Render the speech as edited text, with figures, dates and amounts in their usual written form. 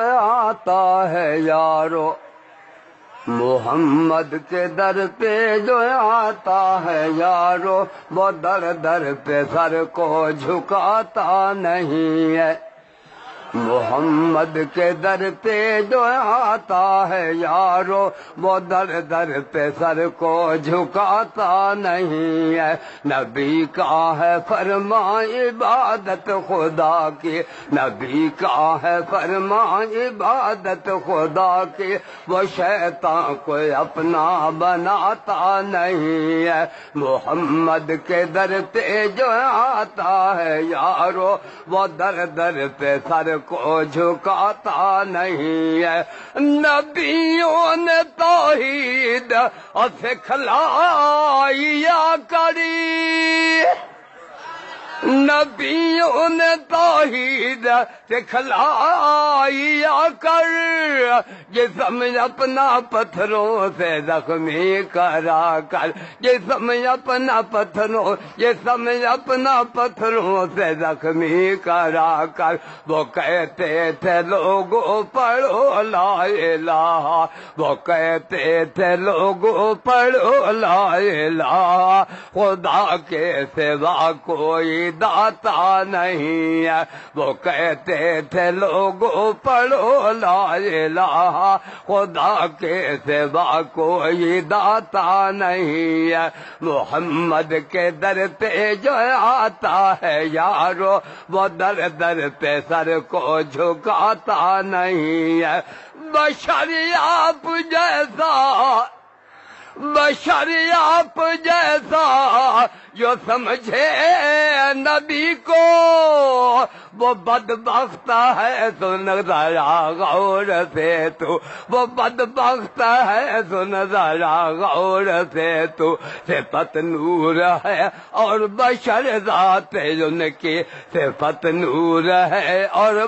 آتا ہے یارو محمد کے در پہ جو آتا ہے یارو، وہ در در پہ سر کو جھکاتا نہیں ہے۔ محمد کے در پہ جو آتا ہے یارو، وہ در در پہ سر کو جھکاتا نہیں ہے۔ نبی کا ہے فرمان عبادت خدا کی، نبی کا ہے فرمان عبادت خدا کی، وہ شیطان کو اپنا بناتا نہیں ہے۔ محمد کے در پہ جو آتا ہے یارو، وہ در در پہ سر کو جھکاتا نہیں ہے۔ نبیوں نے توحید سکھلایا کری، نبیوں نے توحید سکھلایا کر، جسم اپنا پتھروں سے زخمی کرا کر، جسم اپنا پتھروں، جسم اپنا پتھروں سے زخمی کرا کر، وہ کہتے تھے لوگوں پڑھو لا الہ، وہ کہتے تھے لوگوں پڑھو لا الہ، خدا کے سوا کوئی داتا نہیں ہے۔ وہ کہتے تھے لوگوں پڑھو لا الہ، خدا کے سوا کوئی داتا نہیں ہے۔ محمد کے در پہ جو آتا ہے یارو، وہ در در پہ سر کو جھکاتا نہیں ہے۔ بشر آپ جیسا، بشر آپ جیسا جو سمجھے نبی کو، وہ بدبخت ہے سن ذرا غور سے تو، وہ بدبخت ہے سن ذرا غور سے تو، صفت نور ہے اور بشر ذات ان کی صفت نور ہے اور